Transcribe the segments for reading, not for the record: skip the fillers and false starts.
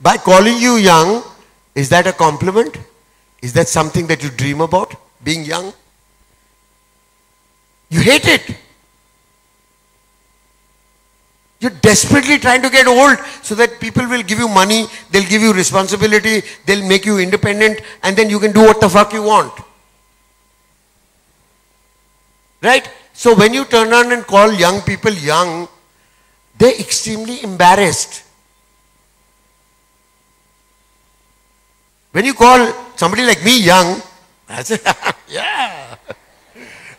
By calling you young, is that a compliment? Is that something that you dream about, being young? You hate it. You're desperately trying to get old so that people will give you money, they'll give you responsibility, they'll make you independent, and then you can do what the fuck you want. Right? So when you turn around and call young people young, they're extremely embarrassed. When you call somebody like me young, I say, yeah,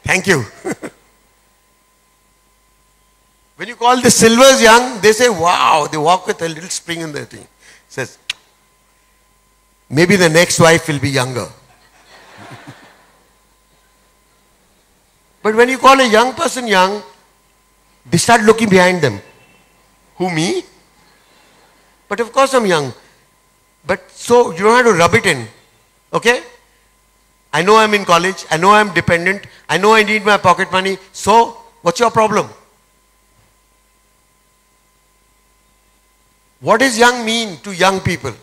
thank you. When you call the silvers young, they say, wow, they walk with a little spring in their thing. Says, maybe the next wife will be younger. But when you call a young person young, they start looking behind them. Who, me? But of course I'm young. But so you don't have to rub it in. Okay? I know I'm in college. I know I'm dependent. I know I need my pocket money. So, what's your problem? What does young mean to young people?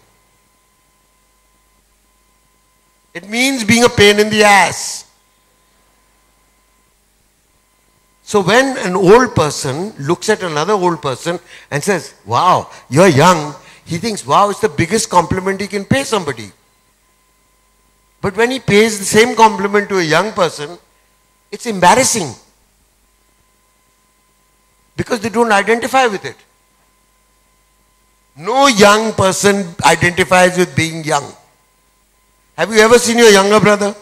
It means being a pain in the ass. So when an old person looks at another old person and says, wow, you're young, he thinks, wow, it's the biggest compliment he can pay somebody. But when he pays the same compliment to a young person, it's embarrassing. Because they don't identify with it. No young person identifies with being young. Have you ever seen your younger brother?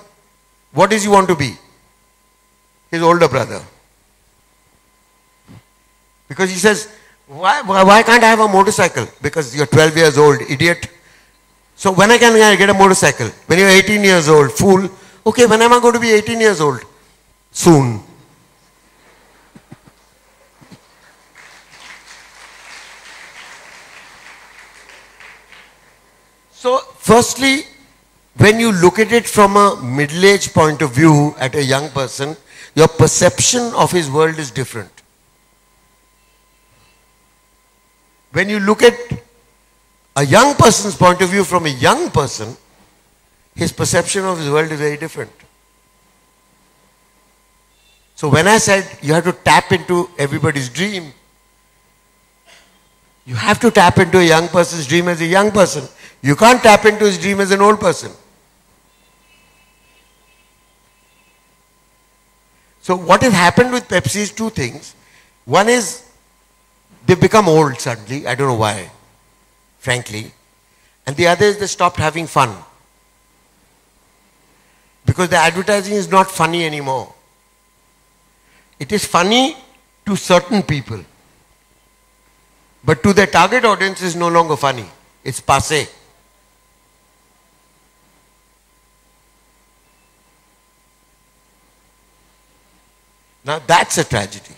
What does he want to be? His older brother. Because he says, why can't I have a motorcycle? Because you're 12 years old, idiot. So when can I get a motorcycle? When you're 18 years old, fool. Okay, when am I going to be 18 years old? Soon. So firstly, when you look at it from a middle-aged point of view at a young person, your perception of his world is different. When you look at a young person's point of view from a young person, his perception of his world is very different. So when I said you have to tap into everybody's dream, you have to tap into a young person's dream as a young person. You can't tap into his dream as an old person. So what has happened with Pepsi is two things. One is they've become old suddenly. I don't know why, frankly. And the other is they stopped having fun. Because the advertising is not funny anymore. It is funny to certain people. But to their target audience is no longer funny. It's passé. Now that's a tragedy.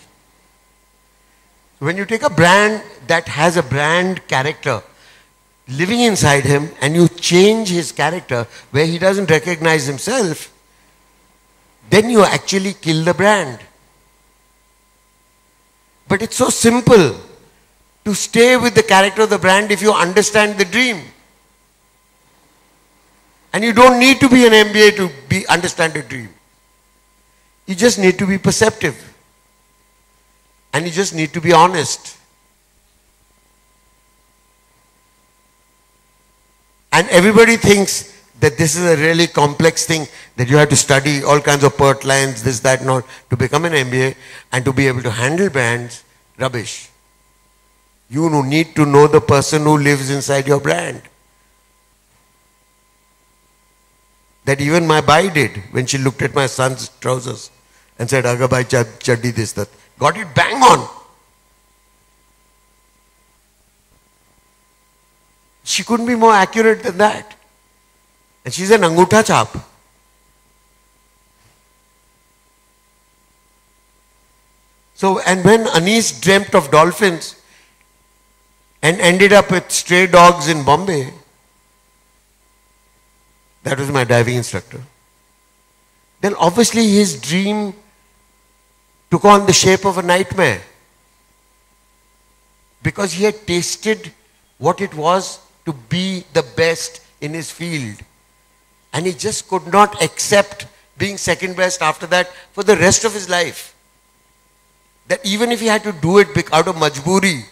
When you take a brand that has a brand character living inside him and you change his character where he doesn't recognize himself, then you actually kill the brand. But it's so simple to stay with the character of the brand if you understand the dream. And you don't need to be an MBA to understand the dream. You just need to be perceptive. And you just need to be honest. And everybody thinks that this is a really complex thing, that you have to study all kinds of PERT lines, this, that, and all, to become an MBA and to be able to handle brands. Rubbish. You need to know the person who lives inside your brand. That even my bai did when she looked at my son's trousers and said, Aga bhai chaddi this, that. Got it bang on. She couldn't be more accurate than that. And she's an angutha chap. So, and when Anis dreamt of dolphins and ended up with stray dogs in Bombay, that was my diving instructor, then obviously his dream took on the shape of a nightmare. Because he had tasted what it was to be the best in his field. And he just could not accept being second best after that for the rest of his life. That even if he had to do it out of majburi,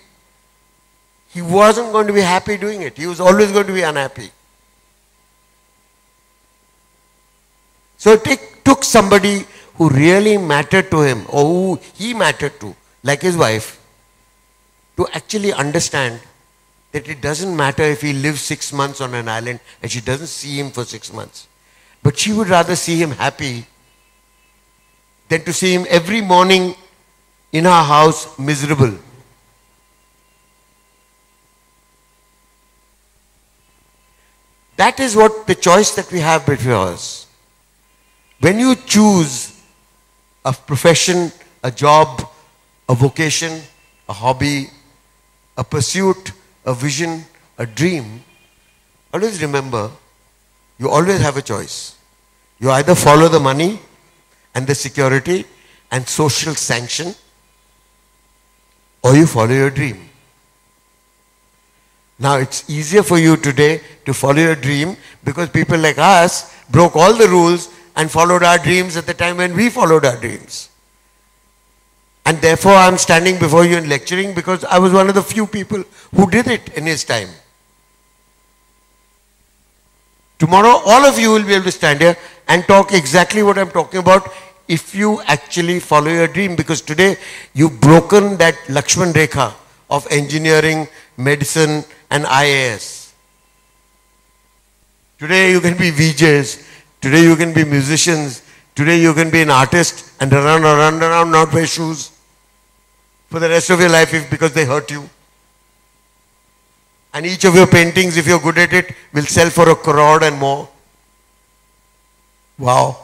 he wasn't going to be happy doing it. He was always going to be unhappy. So it took somebody who really mattered to him, or who he mattered to, like his wife, to actually understand that it doesn't matter if he lives 6 months on an island and she doesn't see him for 6 months. But she would rather see him happy than to see him every morning in her house miserable. That is what the choice that we have before us. When you choose a profession, a job, a vocation, a hobby, a pursuit, a vision, a dream, always remember, you always have a choice. You either follow the money and the security and social sanction, or you follow your dream. Now it's easier for you today to follow your dream because people like us broke all the rules and followed our dreams at the time when we followed our dreams. And therefore I'm standing before you and lecturing because I was one of the few people who did it in his time. Tomorrow all of you will be able to stand here and talk exactly what I'm talking about if you actually follow your dream, because today you've broken that Lakshman Rekha of engineering, medicine and IAS. Today you can be VJs, today you can be musicians, today you can be an artist and run around, not wear shoes for the rest of your life because they hurt you. And each of your paintings, if you're good at it, will sell for 1 crore and more. Wow.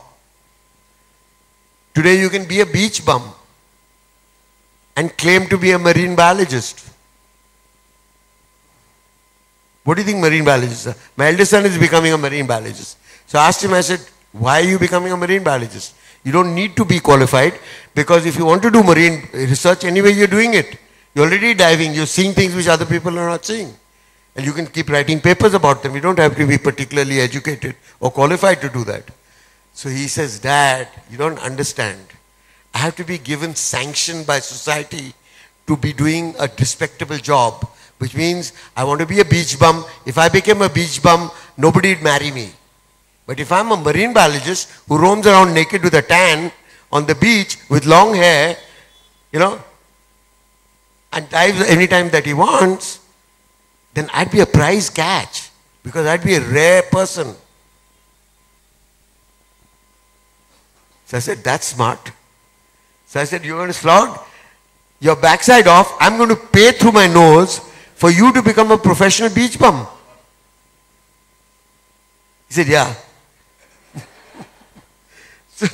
Today you can be a beach bum and claim to be a marine biologist. What do you think marine biologists are? My eldest son is becoming a marine biologist. So I asked him, I said, why are you becoming a marine biologist? You don't need to be qualified, because if you want to do marine research, anyway you're doing it. You're already diving, you're seeing things which other people are not seeing. And you can keep writing papers about them. You don't have to be particularly educated or qualified to do that. So he says, Dad, you don't understand. I have to be given sanction by society to be doing a respectable job, which means I want to be a beach bum. If I became a beach bum, nobody would marry me. But if I'm a marine biologist who roams around naked with a tan on the beach with long hair, and dives anytime that he wants, then I'd be a prize catch, because I'd be a rare person. So I said, that's smart. So I said, you're going to slog your backside off. I'm going to pay through my nose for you to become a professional beach bum. He said, yeah. So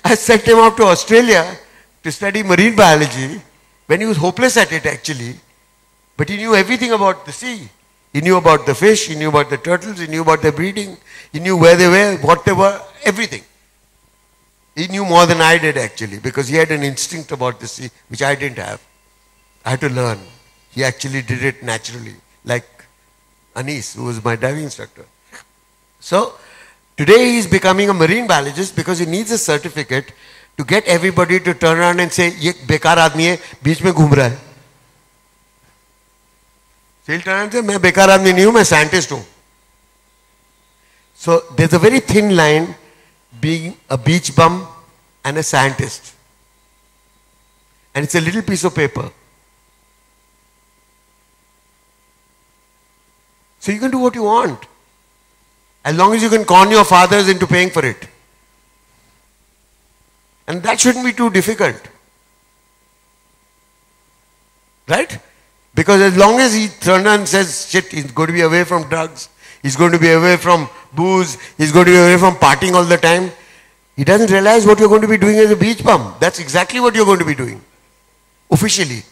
I sent him out to Australia to study marine biology when he was hopeless at it actually. But he knew everything about the sea. He knew about the fish, he knew about the turtles, he knew about their breeding, he knew where they were, what they were, everything. He knew more than I did actually, because he had an instinct about the sea, which I didn't have. I had to learn. He actually did it naturally, like Anis, who was my diving instructor. So, today he is becoming a marine biologist because he needs a certificate to get everybody to turn around and say, ye bekar aadmi hai, beach mein ghum raha hai. So he'll turn around and say, मैं बेकार आदमी नहीं हूँ, मैं scientist हूँ. So there's a very thin line being a beach bum and a scientist. And it's a little piece of paper. So you can do what you want, as long as you can con your fathers into paying for it. And that shouldn't be too difficult. Right? Because as long as he turns and says, shit, he's going to be away from drugs, he's going to be away from booze, he's going to be away from partying all the time, he doesn't realize what you're going to be doing as a beach bum. That's exactly what you're going to be doing, officially.